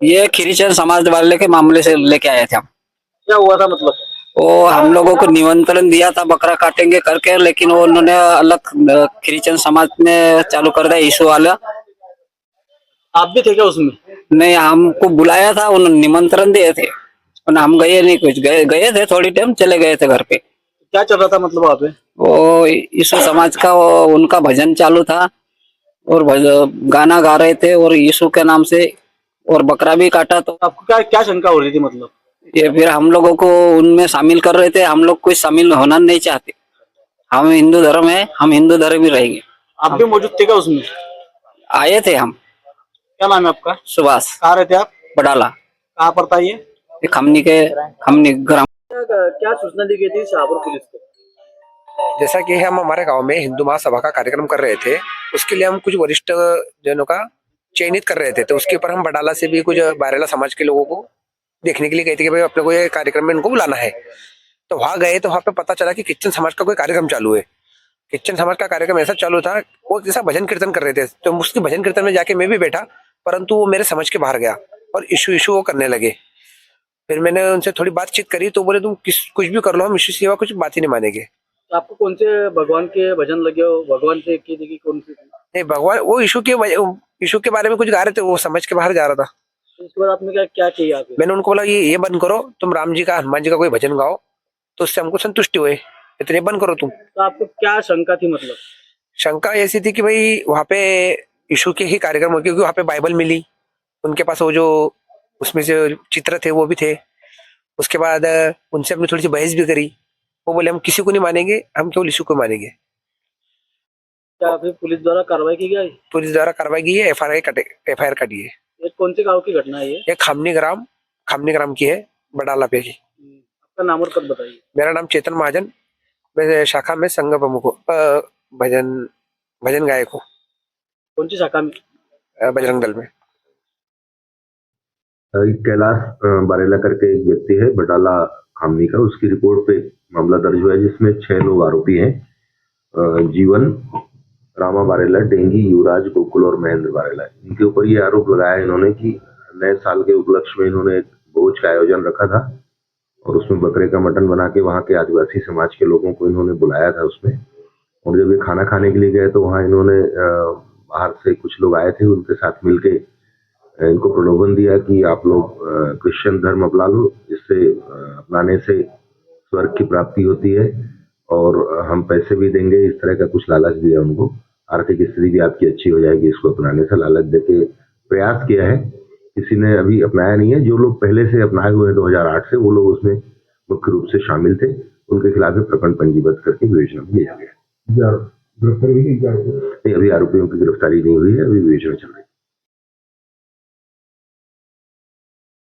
ये खिरीचंद समाज वाले के मामले से लेके आए थे हम। क्या हुआ था मतलब? वो हम लोगों को निमंत्रण दिया था बकरा काटेंगे करके, लेकिन वो उन्होंने अलग खिरीचंद समाज में चालू कर दिया इशू वाला। आप भी थे क्या उसमें? नहीं, हमको बुलाया था, उन्होंने निमंत्रण दिए थे और हम गए नहीं, कुछ गए गए थे थोड़ी टाइम, चले गए थे घर पे। क्या चल रहा था मतलब वहाँ पे? वो यीशु समाज का वो उनका भजन चालू था और गाना गा रहे थे और यीशु के नाम से, और बकरा भी काटा। तो आपको क्या क्या शंका हो रही थी मतलब? ये फिर हम लोगों को उनमें शामिल कर रहे थे, हम लोग कोई शामिल होना नहीं चाहते। हम हिंदू धर्म है, हम हिंदू धर्म ही रहेंगे। आप भी मौजूद थे क्या उसमें? आए थे हम। क्या नाम है आपका? सुभाष कहाँ रहते आप? बडाला, कहाँ पड़ता है ये? खमनी ग्राम। क्या सूचना दी गई थी शाहपुर पुलिस को? जैसा कि हम हमारे गांव में हिंदू महासभा का कार्यक्रम कर रहे थे, उसके लिए हम कुछ वरिष्ठ जनों का चयनित कर रहे थे। तो उसके ऊपर हम बडाला से भी कुछ बारेला समाज के लोगों को देखने के लिए गए थे कि भाई अपने को ये कार्यक्रम में इनको बुलाना है। तो वहां गए तो वहां पे पता चला कि किच्चन समाज का कोई कार्यक्रम चालू है। किच्चन समाज का कार्यक्रम ऐसा चालू था, वो जैसा भजन कीर्तन कर रहे थे। तो उसकी भजन कीर्तन में जाके मैं भी बैठा, परंतु वो मेरे समझ के बाहर गया और इशू इशू वो करने लगे। फिर मैंने उनसे थोड़ी बातचीत करी तो बोले तुम कुछ भी कर लो, हम इशू सिवा कुछ बात ही नहीं मानेंगे। तो आपको कौन से भगवान के भजन लगे हो? भगवान से की थी कि कौन सी थी? नहीं, भगवान वो इशू के बारे में कुछ गा रहे थे, वो समझ के बाहर जा रहा था। तो इसके बाद आपने क्या क्या किया आगे? मैंने उनको बोला ये बंद करो, तुम राम जी का हनुमान जी का कोई भजन गाओ तो उससे हमको संतुष्टि हुए, इतने बंद करो तुम। तो आपको क्या शंका थी मतलब? शंका ऐसी थी कि भाई वहां पे यीशु के ही कार्यक्रम हो, क्योंकि वहां पे बाइबल मिली, उनके पास वो जो उसमें से चित्र थे वो भी थे। उसके बाद उनसे हमने थोड़ी सी बहस भी करी। वो बोले हम किसी को नहीं मानेंगे, हम केवल यीशु को मानेंगे। क्या अभी पुलिस द्वारा कार्रवाई की गई? पुलिस द्वारा कार्रवाई की है, एफआईआर काटी है। ये कौन से गांव की घटना है ये? ये खामनी ग्राम की है, बडाला पे की। आपका नाम और पद बताइए। मेरा नाम चेतन महाजन, मैं शाखा में संघ प्रमुख हूँ, भजन भजन गायक हूँ, कौन सी शाखा में? बजरंग दल में। कैलाश बारेला करके एक व्यक्ति है बडाला खामनी का, उसकी रिपोर्ट पे मामला दर्ज हुआ है जिसमें 6 लोग आरोपी हैं। जीवन, रामा बारेला, डेंगी, युवराज, गोकुल और महेंद्र बारेला। इनके ऊपर ये आरोप लगाया इन्होंने कि नए साल के उपलक्ष्य में इन्होंने एक भोज का आयोजन रखा था और उसमें बकरे का मटन बना के वहाँ के आदिवासी समाज के लोगों को इन्होंने बुलाया था उसमें। और जब ये खाना खाने के लिए गए तो वहाँ इन्होंने बाहर से कुछ लोग आए थे, उनके साथ मिलके इनको प्रलोभन दिया कि आप लोग क्रिश्चियन धर्म अपना लो, जिससे अपनाने से स्वर्ग की प्राप्ति होती है और हम पैसे भी देंगे। इस तरह का कुछ लालच दिया उनको, आर्थिक स्थिति भी आपकी अच्छी हो जाएगी इसको अपनाने से लालच देके प्रयास किया है। किसी ने अभी अपनाया नहीं है। जो लोग पहले से अपनाए हुए हैं 2008 से, वो लोग उसमें मुख्य रूप से शामिल थे। उनके खिलाफ प्रकरण पंजीबद्ध करके विवेचना में लिया गया। गिरफ्तारी नहीं, अभी आरोपियों की गिरफ्तारी नहीं हुई है, अभी विवेचना चल रही है।